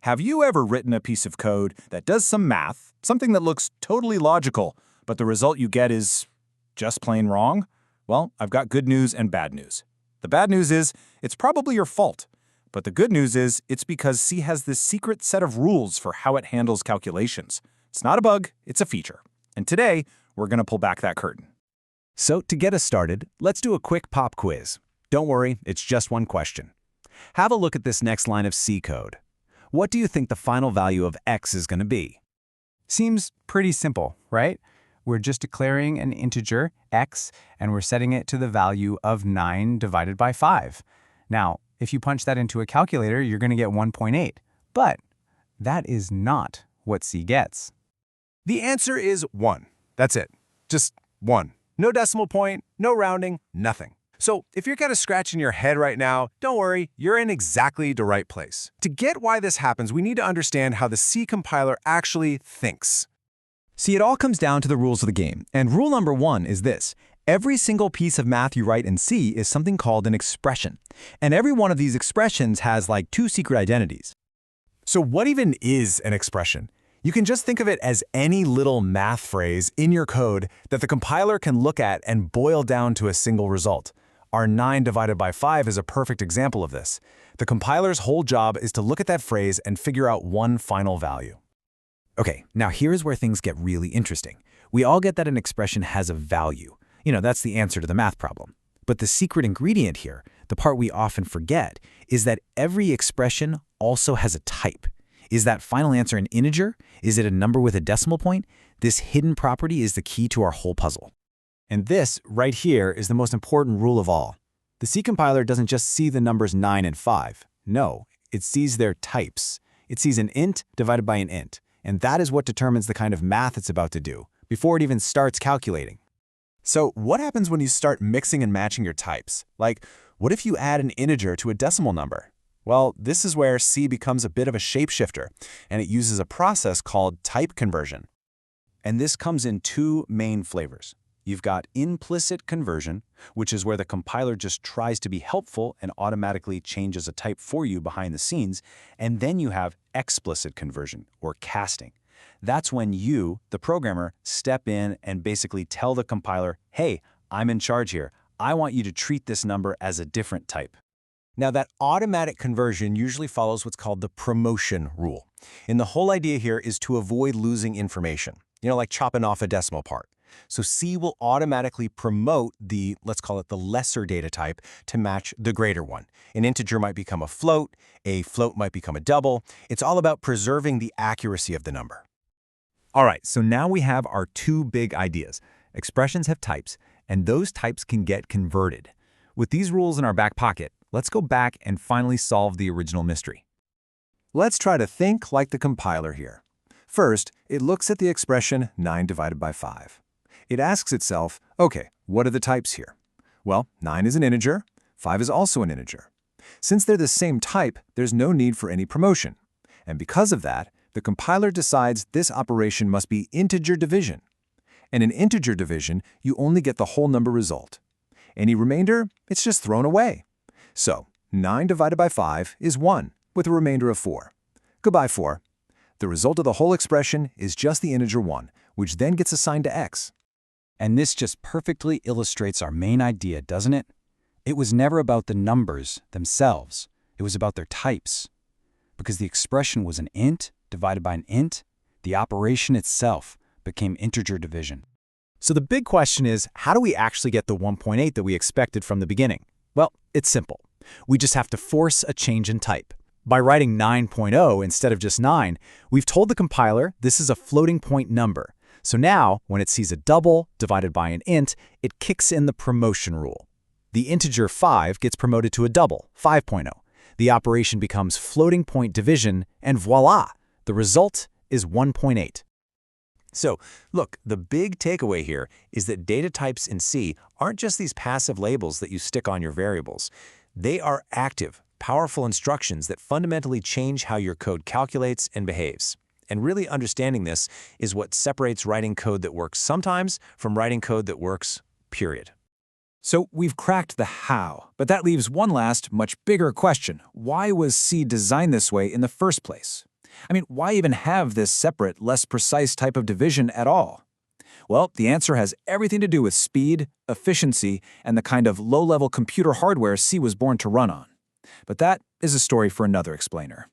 Have you ever written a piece of code that does some math, something that looks totally logical, but the result you get is just plain wrong? Well, I've got good news and bad news. The bad news is it's probably your fault. But the good news is it's because C has this secret set of rules for how it handles calculations. It's not a bug, it's a feature. And today, we're going to pull back that curtain. So to get us started, let's do a quick pop quiz. Don't worry, it's just one question. Have a look at this next line of C code. What do you think the final value of x is going to be? Seems pretty simple, right? We're just declaring an integer, x, and we're setting it to the value of 9 divided by 5. Now, if you punch that into a calculator, you're going to get 1.8. But that is not what C gets. The answer is 1. That's it. Just 1. No decimal point, no rounding, nothing. So if you're kind of scratching your head right now, don't worry, you're in exactly the right place. To get why this happens, we need to understand how the C compiler actually thinks. See, it all comes down to the rules of the game, and rule number 1 is this. Every single piece of math you write in C is something called an expression, and every one of these expressions has like 2 secret identities. So what even is an expression? You can just think of it as any little math phrase in your code that the compiler can look at and boil down to a single result. Our 9 divided by 5 is a perfect example of this. The compiler's whole job is to look at that phrase and figure out one final value. Okay, now here's where things get really interesting. We all get that an expression has a value. That's the answer to the math problem. But the secret ingredient here, the part we often forget, is that every expression also has a type. Is that final answer an integer? Is it a number with a decimal point? This hidden property is the key to our whole puzzle. And this, right here, is the most important rule of all. The C compiler doesn't just see the numbers 9 and 5. No, it sees their types. It sees an int divided by an int. And that is what determines the kind of math it's about to do, before it even starts calculating. So what happens when you start mixing and matching your types? Like, what if you add an integer to a decimal number? Well, this is where C becomes a bit of a shapeshifter, and it uses a process called type conversion. And this comes in 2 main flavors. You've got implicit conversion, which is where the compiler just tries to be helpful and automatically changes a type for you behind the scenes. And then you have explicit conversion, or casting. That's when you, the programmer, step in and basically tell the compiler, hey, I'm in charge here. I want you to treat this number as a different type. Now, that automatic conversion usually follows what's called the promotion rule. And the whole idea here is to avoid losing information, like chopping off a decimal part. So C will automatically promote the, let's call it the lesser data type, to match the greater one. An integer might become a float might become a double. It's all about preserving the accuracy of the number. All right, so now we have our 2 big ideas. Expressions have types, and those types can get converted. With these rules in our back pocket, let's go back and finally solve the original mystery. Let's try to think like the compiler here. First, it looks at the expression 9 divided by 5. It asks itself, okay, what are the types here? Well, 9 is an integer, 5 is also an integer. Since they're the same type, there's no need for any promotion. And because of that, the compiler decides this operation must be integer division. And in integer division, you only get the whole number result. Any remainder, it's just thrown away. So, 9 divided by 5 is 1, with a remainder of 4. Goodbye, 4. The result of the whole expression is just the integer 1, which then gets assigned to x. And this just perfectly illustrates our main idea, doesn't it? It was never about the numbers themselves. It was about their types. Because the expression was an int divided by an int, the operation itself became integer division. So the big question is, how do we actually get the 1.8 that we expected from the beginning? Well, it's simple. We just have to force a change in type. By writing 9.0 instead of just 9, we've told the compiler this is a floating point number. So now, when it sees a double divided by an int, it kicks in the promotion rule. The integer 5 gets promoted to a double, 5.0. The operation becomes floating point division, and voila, the result is 1.8. So, look, the big takeaway here is that data types in C aren't just these passive labels that you stick on your variables. They are active, powerful instructions that fundamentally change how your code calculates and behaves. And really understanding this is what separates writing code that works sometimes from writing code that works, period. So we've cracked the how, but that leaves one last, much bigger question. Why was C designed this way in the first place? I mean, why even have this separate, less precise type of division at all? Well, the answer has everything to do with speed, efficiency, and the kind of low-level computer hardware C was born to run on. But that is a story for another explainer.